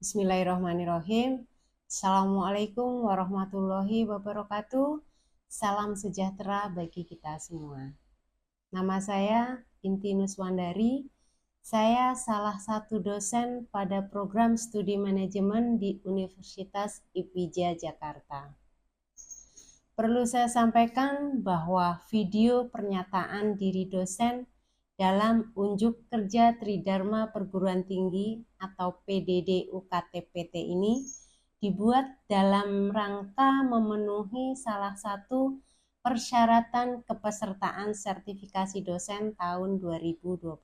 Bismillahirrahmanirrahim. Assalamualaikum warahmatullahi wabarakatuh. Salam sejahtera bagi kita semua. Nama saya Inti Nuswandari. Saya salah satu dosen pada program studi manajemen di Universitas IPIJA Jakarta. Perlu saya sampaikan bahwa video pernyataan diri dosen dalam unjuk kerja Tridharma Perguruan Tinggi atau PDD UKT-PT ini dibuat dalam rangka memenuhi salah satu persyaratan kepesertaan sertifikasi dosen tahun 2024.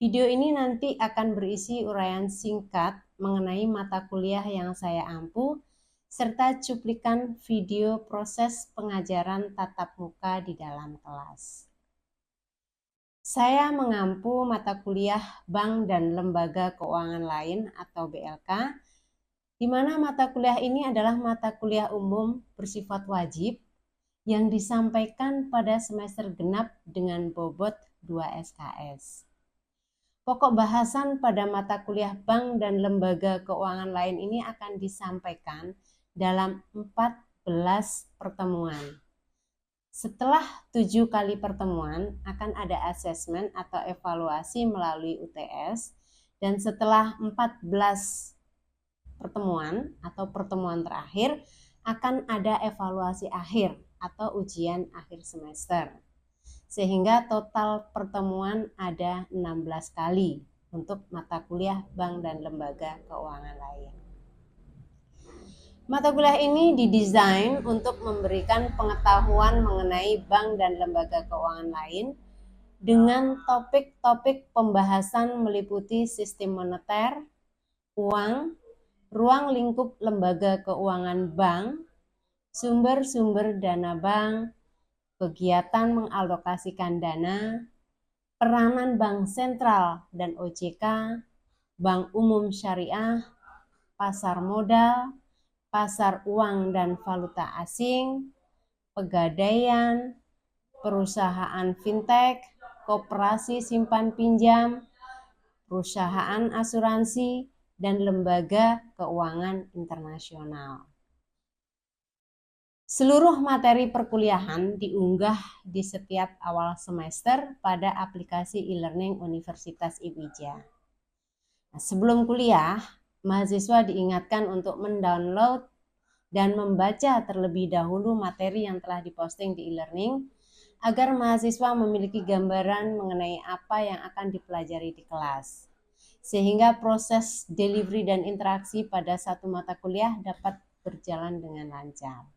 Video ini nanti akan berisi uraian singkat mengenai mata kuliah yang saya ampu serta cuplikan video proses pengajaran tatap muka di dalam kelas. Saya mengampu mata kuliah Bank dan Lembaga Keuangan Lain atau BLK, di mana mata kuliah ini adalah mata kuliah umum bersifat wajib yang disampaikan pada semester genap dengan bobot 2 SKS. Pokok bahasan pada mata kuliah Bank dan Lembaga Keuangan Lain ini akan disampaikan dalam 14 pertemuan. Setelah 7 kali pertemuan akan ada asesmen atau evaluasi melalui UTS, dan setelah 14 pertemuan atau pertemuan terakhir akan ada evaluasi akhir atau ujian akhir semester. Sehingga total pertemuan ada 16 kali untuk mata kuliah Bank dan Lembaga Keuangan Lain. Mata kuliah ini didesain untuk memberikan pengetahuan mengenai bank dan lembaga keuangan lain dengan topik-topik pembahasan meliputi sistem moneter, uang, ruang lingkup lembaga keuangan bank, sumber-sumber dana bank, kegiatan mengalokasikan dana, peranan bank sentral dan OJK, bank umum syariah, pasar modal, pasar uang dan valuta asing, pegadaian, perusahaan fintech, koperasi simpan pinjam, perusahaan asuransi, dan lembaga keuangan internasional. Seluruh materi perkuliahan diunggah di setiap awal semester pada aplikasi e-learning Universitas IPIJA. Nah, sebelum kuliah, mahasiswa diingatkan untuk mendownload dan membaca terlebih dahulu materi yang telah diposting di e-learning agar mahasiswa memiliki gambaran mengenai apa yang akan dipelajari di kelas. Sehingga proses delivery dan interaksi pada satu mata kuliah dapat berjalan dengan lancar.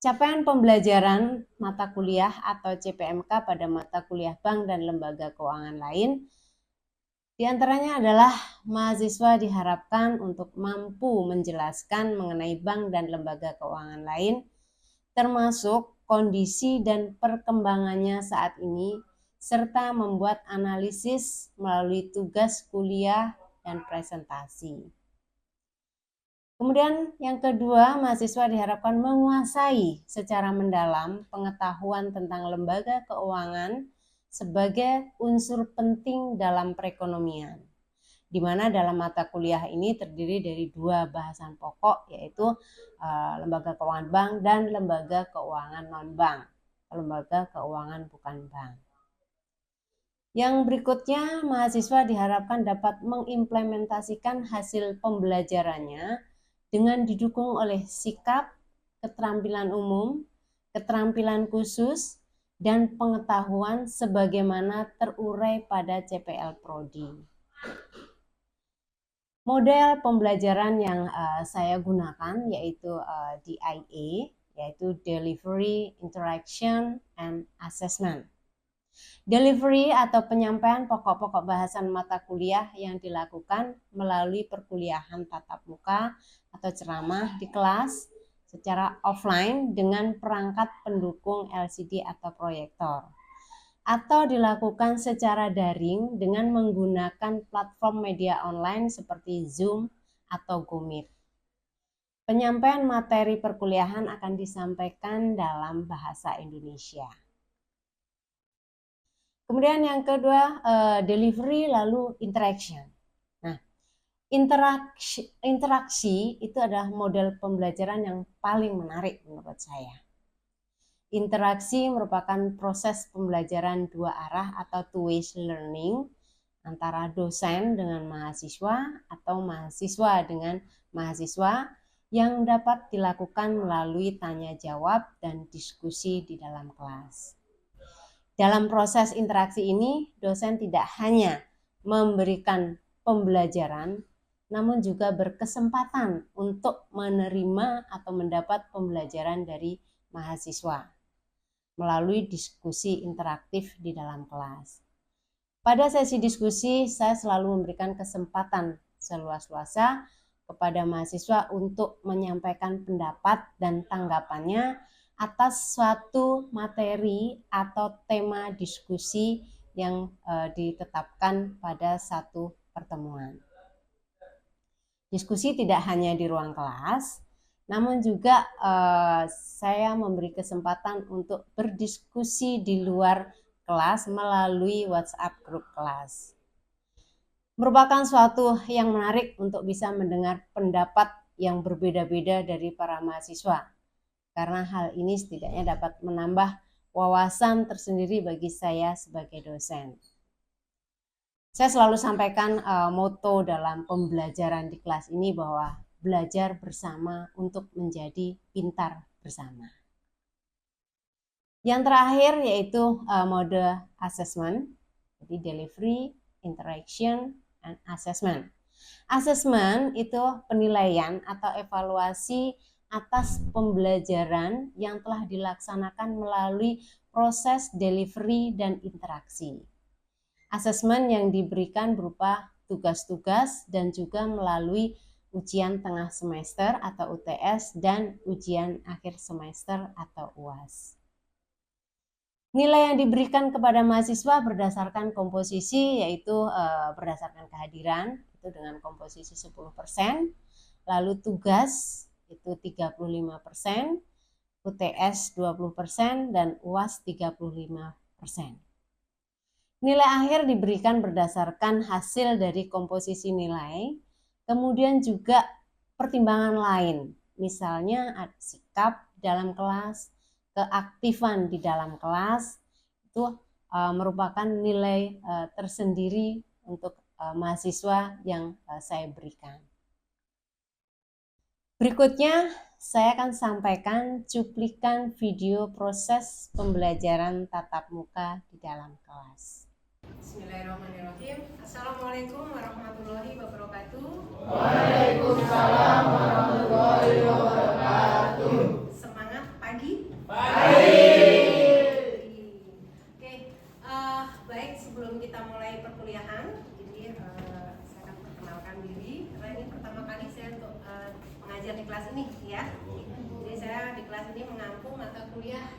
Capaian pembelajaran mata kuliah atau CPMK pada mata kuliah Bank dan Lembaga Keuangan Lain di antaranya adalah mahasiswa diharapkan untuk mampu menjelaskan mengenai bank dan lembaga keuangan lain, termasuk kondisi dan perkembangannya saat ini, serta membuat analisis melalui tugas kuliah dan presentasi. Kemudian yang kedua, mahasiswa diharapkan menguasai secara mendalam pengetahuan tentang lembaga keuangan sebagai unsur penting dalam perekonomian, di mana dalam mata kuliah ini terdiri dari 2 bahasan pokok, yaitu lembaga keuangan bank dan lembaga keuangan non-bank, lembaga keuangan bukan bank. Yang berikutnya, mahasiswa diharapkan dapat mengimplementasikan hasil pembelajarannya dengan didukung oleh sikap, keterampilan umum, keterampilan khusus, dan pengetahuan sebagaimana terurai pada CPL Prodi. Model pembelajaran yang saya gunakan yaitu DIA, yaitu Delivery, Interaction, and Assessment. Delivery atau penyampaian pokok-pokok bahasan mata kuliah yang dilakukan melalui perkuliahan tatap muka atau ceramah di kelas secara offline dengan perangkat pendukung LCD atau proyektor, atau dilakukan secara daring dengan menggunakan platform media online seperti Zoom atau GoMeet. Penyampaian materi perkuliahan akan disampaikan dalam bahasa Indonesia. Kemudian yang kedua, delivery lalu interaction. Interaksi itu adalah model pembelajaran yang paling menarik menurut saya. Interaksi merupakan proses pembelajaran dua arah atau two-way learning antara dosen dengan mahasiswa atau mahasiswa dengan mahasiswa yang dapat dilakukan melalui tanya jawab dan diskusi di dalam kelas. Dalam proses interaksi ini, dosen tidak hanya memberikan pembelajaran, namun juga berkesempatan untuk menerima atau mendapat pembelajaran dari mahasiswa melalui diskusi interaktif di dalam kelas. Pada sesi diskusi, saya selalu memberikan kesempatan seluas-luasnya kepada mahasiswa untuk menyampaikan pendapat dan tanggapannya atas suatu materi atau tema diskusi yang ditetapkan pada satu pertemuan. Diskusi tidak hanya di ruang kelas, namun juga saya memberi kesempatan untuk berdiskusi di luar kelas melalui WhatsApp grup kelas. Merupakan suatu yang menarik untuk bisa mendengar pendapat yang berbeda-beda dari para mahasiswa, karena hal ini setidaknya dapat menambah wawasan tersendiri bagi saya sebagai dosen. Saya selalu sampaikan moto dalam pembelajaran di kelas ini bahwa belajar bersama untuk menjadi pintar bersama. Yang terakhir yaitu mode assessment, jadi delivery, interaction, and assessment. Assessment itu penilaian atau evaluasi atas pembelajaran yang telah dilaksanakan melalui proses delivery dan interaksi. Asesmen yang diberikan berupa tugas-tugas dan juga melalui ujian tengah semester atau UTS dan ujian akhir semester atau UAS. Nilai yang diberikan kepada mahasiswa berdasarkan komposisi, yaitu berdasarkan kehadiran itu dengan komposisi 10%, lalu tugas itu 35%, UTS 20% dan UAS 35%. Nilai akhir diberikan berdasarkan hasil dari komposisi nilai, kemudian juga pertimbangan lain, misalnya sikap dalam kelas, keaktifan di dalam kelas, itu merupakan nilai tersendiri untuk mahasiswa yang saya berikan. Berikutnya, saya akan sampaikan cuplikan video proses pembelajaran tatap muka di dalam kelas. Bismillahirrahmanirrahim. Assalamualaikum warahmatullahi wabarakatuh. Waalaikumsalam warahmatullahi wabarakatuh. Semangat pagi? Pagi. Oke, baik, sebelum kita mulai perkuliahan, jadi saya akan perkenalkan diri. Karena ini pertama kali saya untuk mengajar di kelas ini, ya. Jadi saya di kelas ini mengampu mata kuliah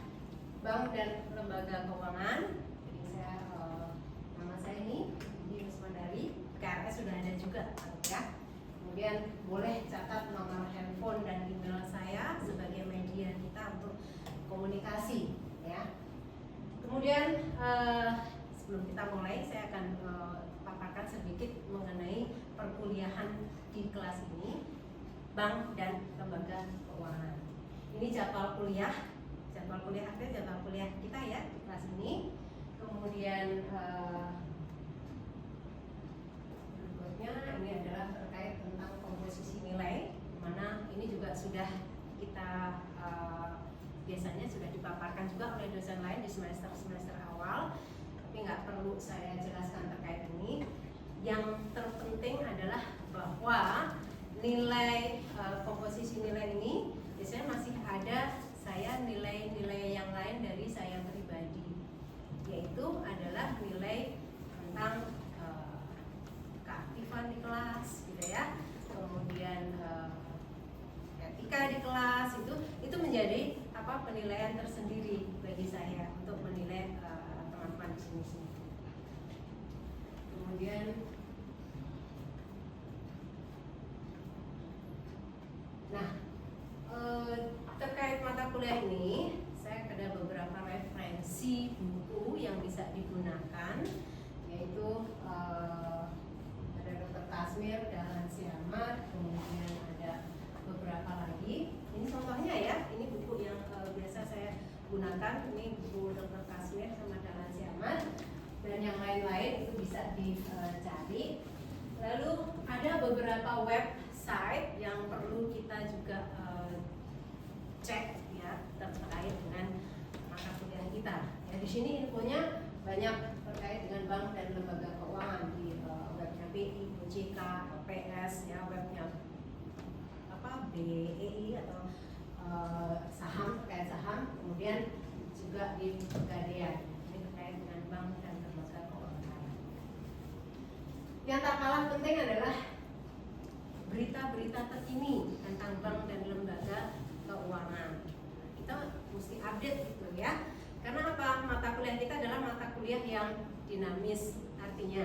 Bank dan Lembaga Keuangan. Saya ini Inti Nuswandari, KRS sudah ada juga, ya. Kemudian boleh catat nomor handphone dan email saya sebagai media kita untuk komunikasi, ya. Kemudian sebelum kita mulai, saya akan paparkan sedikit mengenai perkuliahan di kelas ini, Bank dan Lembaga Keuangan. Ini jadwal kuliah artinya jadwal kuliah kita, ya, di kelas ini. Kemudian ini adalah terkait tentang komposisi nilai, mana ini juga sudah kita biasanya sudah dipaparkan juga oleh dosen lain di semester awal, tapi nggak perlu saya jelaskan terkait ini. Yang terpenting adalah bahwa nilai komposisi nilai ini biasanya masih ada saya nilai-nilai yang lain dari saya pribadi, yaitu adalah nilai tentang keaktifan di kelas, gitu ya. Kemudian etika di kelas itu menjadi penilaian tersendiri bagi saya untuk menilai teman-teman di sini. Kemudian terkait mata kuliah ini, saya ada beberapa referensi buku yang bisa digunakan, yaitu ada Dr. Kasmir, Dahlan Siamat, kemudian ada beberapa lagi. Ini contohnya ya, ini buku yang biasa saya gunakan. Ini buku Dr. Kasmir sama Dahlan Siamat, dan yang lain-lain itu bisa dicari. Lalu ada beberapa website yang perlu kita juga cek ya, terkait dengan mata kuliah kita. Ya, di sini infonya banyak terkait dengan bank dan lembaga keuangan di webnya BI, OJK, LPS, ya webnya BEI atau saham, terkait saham, kemudian juga di Pegadaian ini terkait dengan bank dan lembaga keuangan. Yang tak kalah penting adalah berita-berita terkini tentang bank dan lembaga keuangan. Kita mesti update gitu ya. Karena apa? Mata kuliah kita adalah mata kuliah yang dinamis. Artinya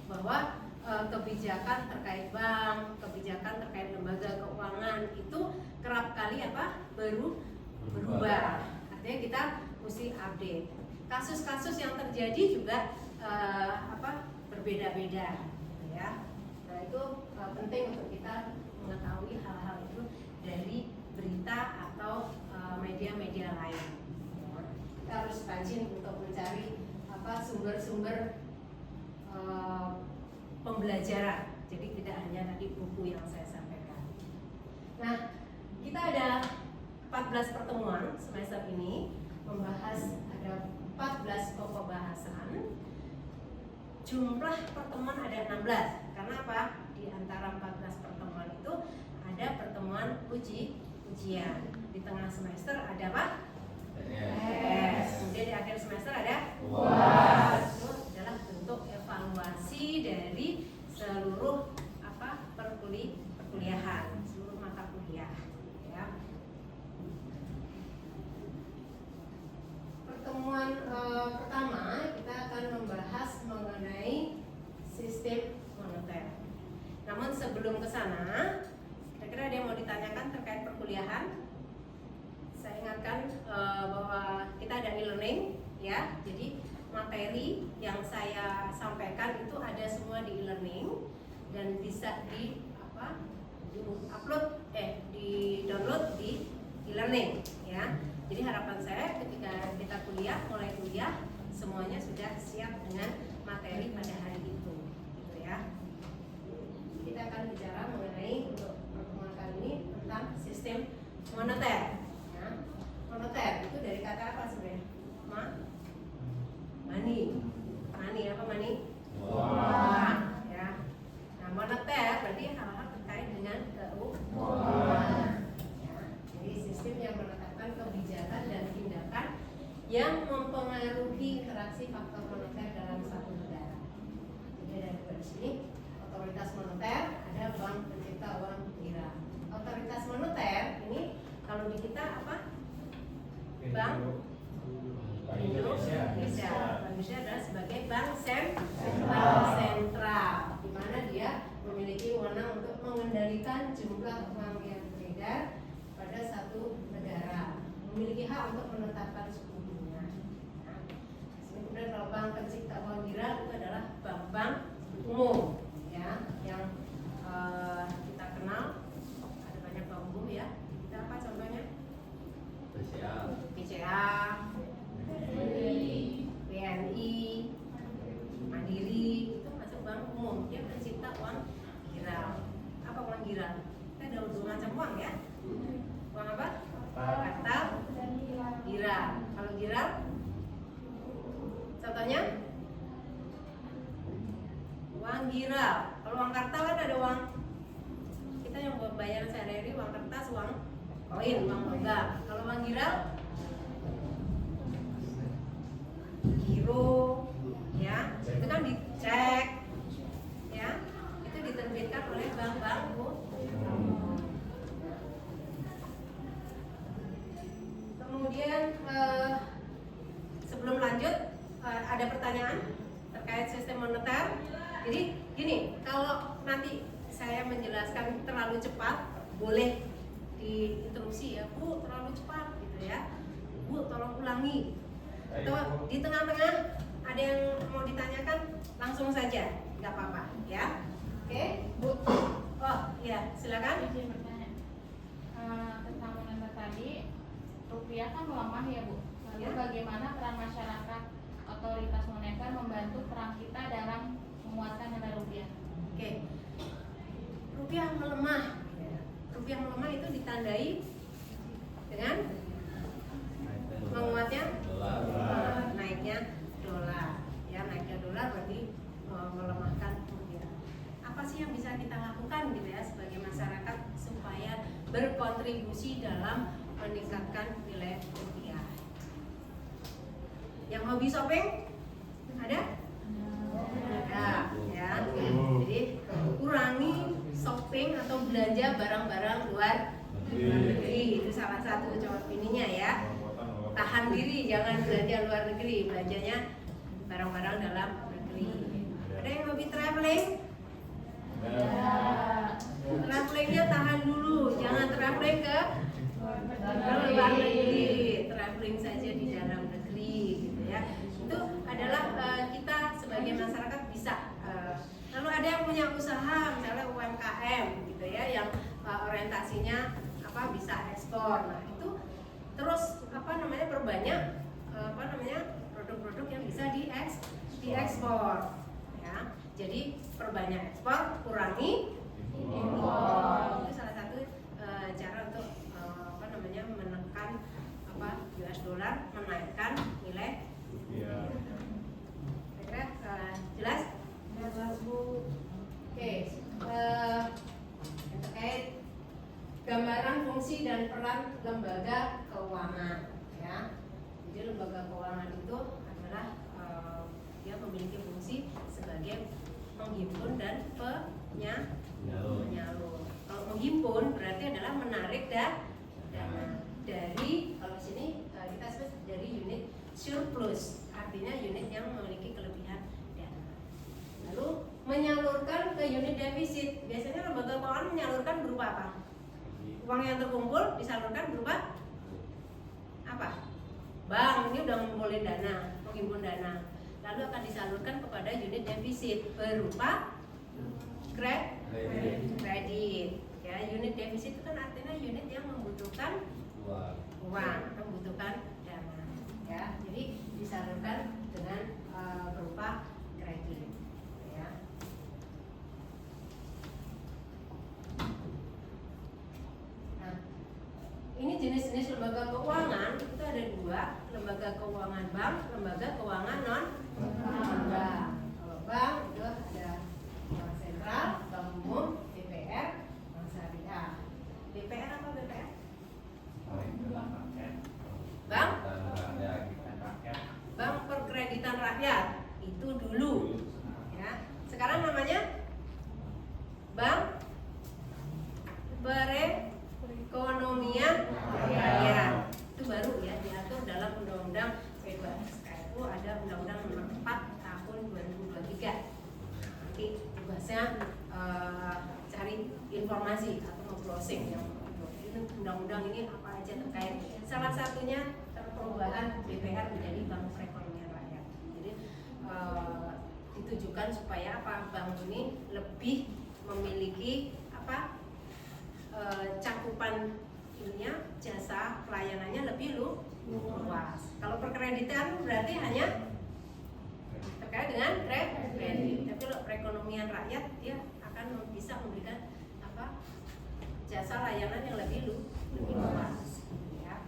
bahwa kebijakan terkait bank, kebijakan terkait lembaga keuangan itu kerap kali berubah. Artinya kita mesti update. Kasus-kasus yang terjadi juga berbeda-beda, gitu ya. Nah itu penting untuk kita mengetahui hal-hal itu dari berita atau media-media lain. Ya. Kita harus rajin untuk mencari sumber-sumber pembelajaran. Jadi tidak hanya tadi buku yang saya sampaikan. Nah, kita ada 14 pertemuan semester ini, membahas ada 14 pokok bahasan. Jumlah pertemuan ada 16. Karena apa? Di antara 14 pertemuan itu ada pertemuan ujian. Di tengah semester ada apa? Kemudian di akhir semester ada UAS. Itu adalah bentuk evaluasi dari seluruh perkuliahan, seluruh mata kuliah. Ya. Pertemuan pertama kita akan membahas mengenai sistem moneter. Namun sebelum ke sana, kira-kira ada yang mau ditanyakan terkait perkuliahan? Saya ingatkan bahwa kita ada e-learning, ya. Jadi materi yang saya sampaikan itu ada semua di e-learning dan bisa di-download di e-learning, ya. Jadi harapan saya ketika kita mulai kuliah, semuanya sudah siap dengan materi pada hari itu, gitu ya. Kita akan bicara mengenai untuk pertemuan kali ini tentang sistem moneter. Ya. Moneter itu dari kata apa sebenarnya? Money apa money? Uang. Ya. Nah, moneter berarti hal-hal terkait dengan keuangan. Ya. Jadi sistem yang menetapkan kebijakan dan tindakan yang mempengaruhi interaksi faktor moneter dalam suatu negara. Jadi dari sini otoritas moneter, ada Bank Pencipta Uang Negara. Otoritas moneter ini kalau di kita apa? Bank Indonesia. Bank Indonesia adalah sebagai bank sentral, di mana dia memiliki wewenang untuk mengendalikan jumlah uang yang beredar pada satu negara, memiliki hak untuk menetapkan suku bunga. Nah, kemudian kalau Bank Pencipta Uang Negara itu adalah bank-bank umum, ya, yang kita kenal. Ada banyak bank umum ya. Kita apa contohnya? BCA, BNI, Mandiri, itu masuk bank umum. Dia pencipta uang giral. Apa uang giral? Kita ada dua macam uang ya. Uang apa? Kartal, giral. Kalau giral, contohnya uang giral. Kalau uang kartal kan ada uang kita yang buat bayaran sehari-hari, uang kertas, uang koin, uang logam. Kalau uang giral, giro, ya, itu kan dicek, ya, itu diterbitkan oleh bank-bank umum. Kemudian sebelum lanjut ada pertanyaan terkait sistem moneter. Jadi gini, kalau nanti saya menjelaskan terlalu cepat, boleh diinterupsi ya, Bu, terlalu cepat gitu ya, Bu, tolong ulangi. Atau di tengah-tengah ada yang mau ditanyakan, langsung saja, nggak apa-apa ya. Oke, Bu. Oh iya, silakan. Izin bertanya. Tentang moneter tadi, rupiah kan melemah ya Bu. Lalu Ya. bagaimana peran masyarakat otoritas moneter membantu peran kita dalam menguatkan nilai rupiah? Oke, rupiah melemah. Rupiah melemah itu ditandai dengan menguatnya naiknya dolar. Ya, naiknya dolar berarti melemahkan rupiah. Apa sih yang bisa kita lakukan gitu ya sebagai masyarakat supaya berkontribusi dalam meningkatkan nilai rupiah? Yang hobi shopping ada? Ada, ya. Jadi kurangi shopping atau belanja barang-barang luar negeri, itu salah satu jawab ininya ya. Tahan diri, jangan belanja luar negeri, belanjanya barang-barang dalam negeri. Ada yang hobi traveling? Travelingnya tahan dulu, jangan traveling ke luar negeri, traveling saja di dalam negeri, gitu ya. Itu adalah kita sebagai masyarakat bisa. Lalu ada yang punya usaha, misalnya UMKM, gitu ya, yang orientasinya bisa ekspor. Nah itu terus perbanyak produk-produk yang bisa diekspor. Ya, jadi perbanyak ekspor, kurangi impor. Itu salah satu cara untuk menekan US dollar, menaikkan nilai rupiah. Kira-kira jelas? Jelas Bu. Oke, terkait gambaran fungsi dan peran lembaga keuangan, ya. Jadi lembaga keuangan itu adalah dia memiliki fungsi sebagai menghimpun dan penyalur. Kalau menghimpun berarti adalah menarik dana dari, kalau sini kita sebut dari unit surplus, artinya unit yang memiliki kelebihan dana. Lalu menyalurkan ke unit defisit, biasanya lembaga keuangan menyalurkan berupa apa? Uang yang terkumpul disalurkan berupa apa? Bank ini udah ngumpulin dana, menghimpun dana, lalu akan disalurkan kepada unit defisit berupa kredit. Ya, unit defisit itu kan artinya unit yang membutuhkan uang, membutuhkan dana. Ya, jadi disalurkan dengan berupa kredit. Ya. Ini jenis-jenis lembaga keuangan itu ada dua, lembaga keuangan bank, lembaga keuangan non bank. Kalau bank itu ada bank sentral, bank umum, BPR, bank syariah. BPR apa BPR? Bank? Bank Perkreditan Rakyat itu dulu. Ya, sekarang namanya Bank Perekonomian Rakyat. Itu baru ya, diatur dalam Undang-Undang PPSKRU, ada Undang-Undang Nomor 4 Tahun 2023. Nanti tugasnya cari informasi atau membrowsing yang ini undang-undang ini apa aja terkait. Salah satunya perubahan BPR menjadi Bank Perekonomian Rakyat. Jadi ditujukan supaya bank ini lebih memiliki cakupan ininya, jasa pelayanannya lebih luas. Kalau perkreditan berarti hanya terkait dengan kredit. Tapi kalau perekonomian rakyat dia akan bisa memberikan jasa layanan yang lebih luas. Ya.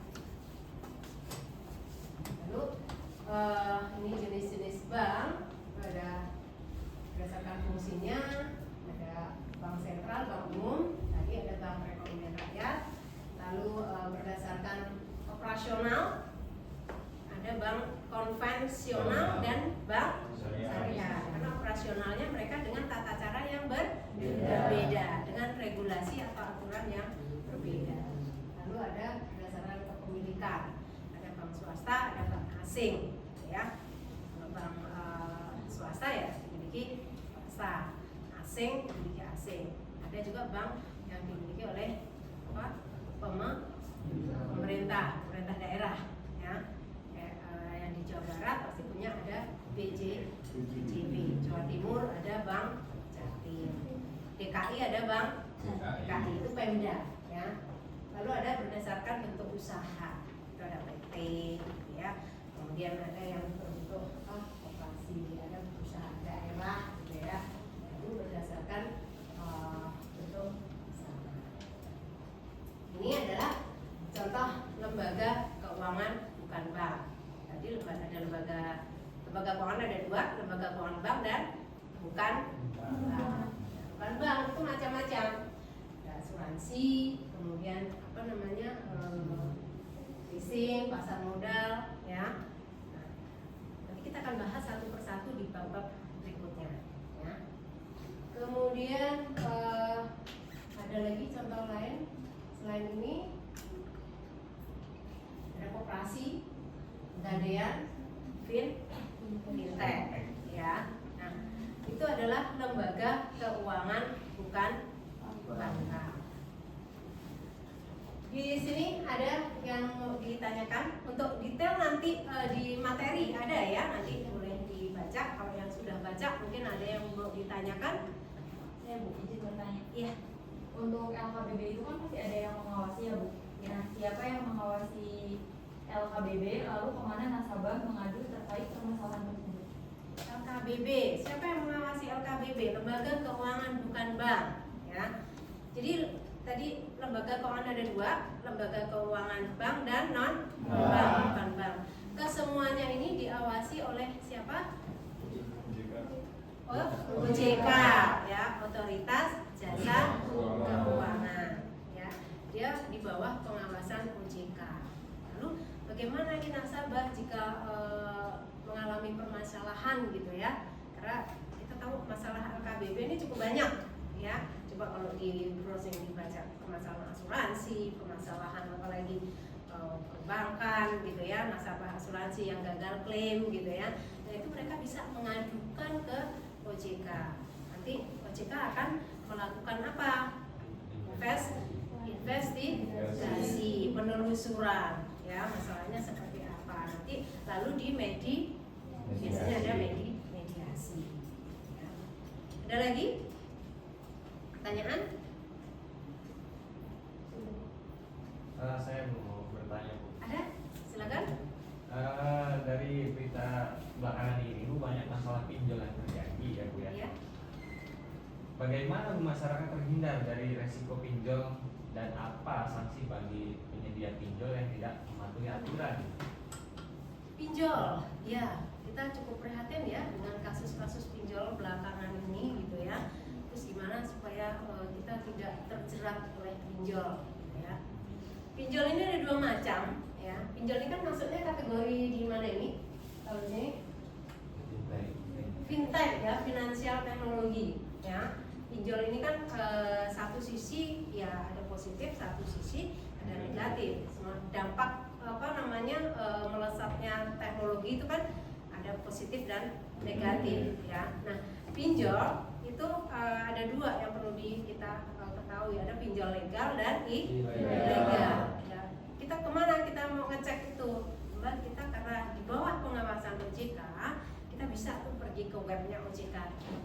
Lalu ini jenis-jenis bank, ada berdasarkan fungsinya, ada bank sentral, bank umum, tadi ada bank perekonomian rakyat. Lalu berdasarkan operasional, ada bank konvensional dan bank syariah. Karena operasionalnya mereka dengan tata cara yang berbeda, dengan regulasi atau aturan yang berbeda. Lalu ada berdasarkan kepemilikan, ada bank swasta, ada bank asing, ya. Kalau bank swasta ya dimiliki swasta, asing dimiliki asing. Ada juga bank yang dimiliki oleh pemerintah daerah, ya. Yang di Jawa Barat pasti punya ada BJB, Jawa Timur ada Bank Jatim. DKI ada Bank DKI itu Pemda ya. Lalu ada berdasarkan bentuk usaha, itu ada PT gitu ya. Kemudian ada yang berbentuk koperasi, ada usaha daerah gitu ya. Itu berdasarkan bentuk usaha. Ini adalah contoh lembaga keuangan bukan bank. Tadi ada lembaga keuangan ada dua, lembaga keuangan bank dan bukan bank. Bukan bank itu macam-macam. Ada asuransi, kemudian leasing, pasar modal, ya. Nah, nanti kita akan bahas satu persatu di bab-bab berikutnya, ya. Kemudian ada lagi contoh lain selain ini, ada koperasi, pegadaian, fintech, ya. Nah, itu adalah lembaga keuangan bukan bank. Di sini ada yang mau ditanyakan untuk detail nanti di materi ada ya, nanti boleh dibaca. Kalau yang sudah baca mungkin ada yang mau ditanyakan. Saya Bu izin bertanya. Iya. Untuk LKBB itu kan pasti ada yang mengawasi ya Bu. Nah, siapa yang mengawasi LKBB, lalu kemana nasabah mengadu terkait permasalahan tersebut? LKBB, siapa yang mengawasi LKBB? Lembaga keuangan bukan bank, ya. Jadi tadi lembaga keuangan ada dua, lembaga keuangan bank dan non bank, bukan bank. Kesemuanya ini diawasi oleh siapa? OJK, ya, Otoritas Jasa Keuangan, ya. Dia di bawah pengawasan OJK. Lalu bagaimana ini nasabah jika mengalami permasalahan gitu ya? Karena kita tahu masalah LKBB ini cukup banyak, ya. Coba kalau di browsing dibaca permasalahan asuransi, permasalahan apalagi perbankan gitu ya, nasabah asuransi yang gagal klaim gitu ya. Nah itu mereka bisa mengadukan ke OJK. Nanti OJK akan melakukan apa? Investigasi, penelusuran, ya masalahnya seperti apa. Nanti lalu biasanya ada mediasi. Ya. Ada lagi? Pertanyaan? Saya mau bertanya Bu. Ada? Silakan. Dari berita belakangan ini Bu, banyak masalah pinjol yang terjadi ya Bu ya. Iya. Bagaimana masyarakat terhindar dari resiko pinjol dan apa sanksi bagi penyedia pinjol yang tidak mematuhi aturan? Pinjol, ya kita cukup prihatin ya dengan kasus-kasus pinjol belakangan ini gitu ya. Terus gimana supaya kita tidak terjerat oleh pinjol, gitu ya. Pinjol ini ada dua macam, ya. Pinjol ini kan maksudnya kategori di mana ini? Kalau ini fintech ya, finansial teknologi, ya. Pinjol ini kan satu sisi ya ada positif, satu sisi ada negatif. Semua dampak melesatnya teknologi itu kan ada positif dan negatif, ya. Nah, pinjol itu ada dua yang perlu kita ketahui, ada pinjol legal dan ilegal. Ya. Kita kemana kita mau ngecek itu? Kemudian kita karena di bawah pengawasan OJK, kita bisa tuh pergi ke webnya OJK,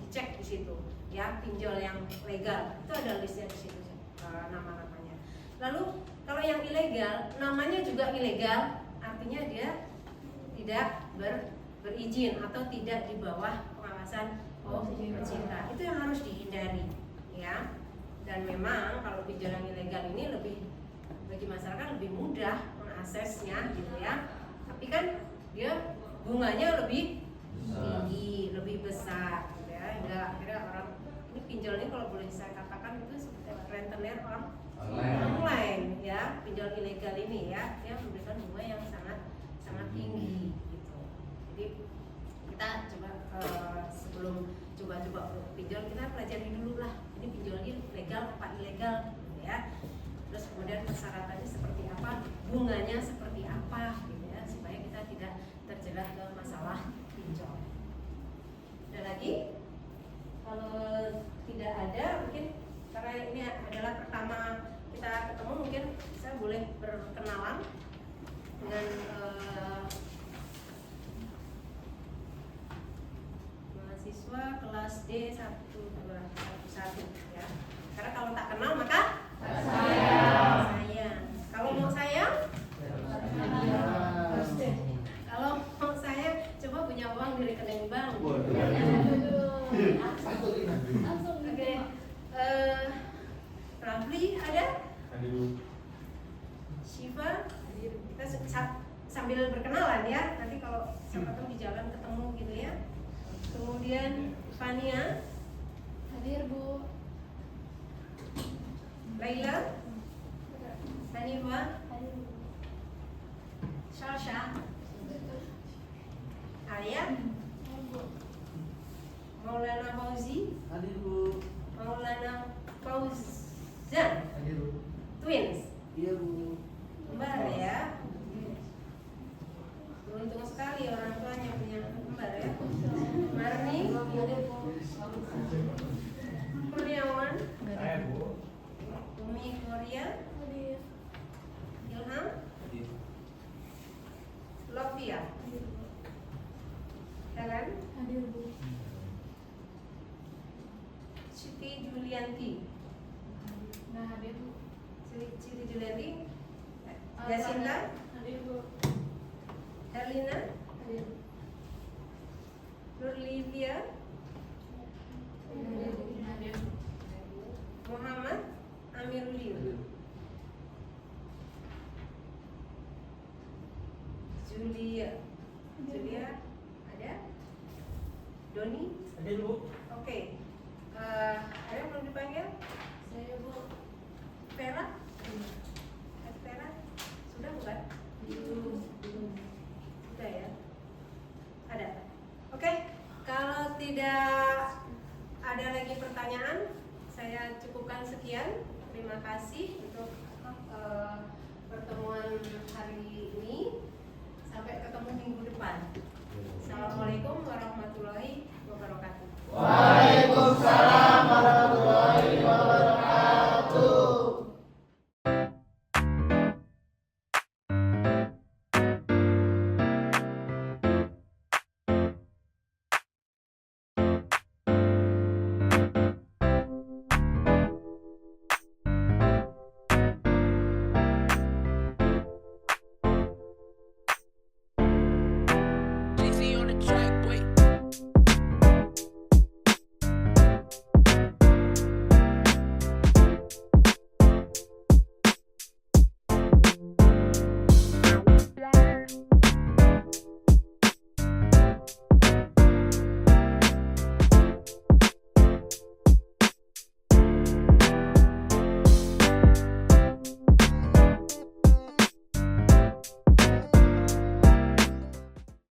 dicek di situ, ya pinjol yang legal itu ada listnya di situ, nama-namanya. Lalu kalau yang ilegal, namanya juga ilegal, artinya dia tidak berizin atau tidak di bawah pengawasan OJK. Itu yang harus dihindari, ya. Dan memang kalau pinjol yang ilegal ini lebih bagi masyarakat lebih mudah mengaksesnya, gitu ya. Tapi kan dia bunganya lebih tinggi, lebih besar, gitu ya. Hingga akhirnya orang ini pinjol ini kalau boleh saya katakan itu seperti rentenir online, ya. Pinjol ilegal ini ya, dia memberikan bunga yang sangat tinggi, gitu. Jadi kita coba sebelum coba pinjol kita pelajari dulu lah ini pinjol ini legal apa ilegal, gitu ya. Terus kemudian persyaratannya seperti apa, bunganya seperti apa, gitu ya, supaya kita tidak terjerat ke masalah pinjol. Ada lagi? Kalau tidak ada, mungkin karena ini adalah pertama kita ketemu, mungkin saya boleh berkenalan dengan mahasiswa kelas D 1, 2, 1, satu ya. Karena kalau tak kenal maka sayang. Kalau mau sayang, kalau mau sayang, coba punya uang di rekening bank. Oke, Rafli ada? Shiva, kita sambil berkenalan ya. Nanti kalau siapa tahu di jalan ketemu gitu ya. Kemudian Fania, Hadir Bu. Laila, Hanifa, Hadir Bu. Sasha, Arya, Maulana Fauzi, Maulana Fauzan, twins, kembar ya. Beruntung sekali orang tuanya punya kembar ya. Marni, Kurniawan, Saya Bu. Umi Korea, Ilham, Lovia, Helen, Hadir Bu. Siti Julianti, Nah, hadir Bu. Siti Julianti, Jacinta, Hadir Bu. Herlina, Hadir Bu. Nurlivia, Hadir Bu. Muhammad Amirulio, Julia, ada? Doni? Oke. Ada yang belum dipanggil? Saya Bu. Vera? Vera? Sudah bukan? Sudah ya? Ada? Oke. Kalau tidak ada lagi pertanyaan, saya cukupkan sekian. Terima kasih untuk pertemuan hari ini.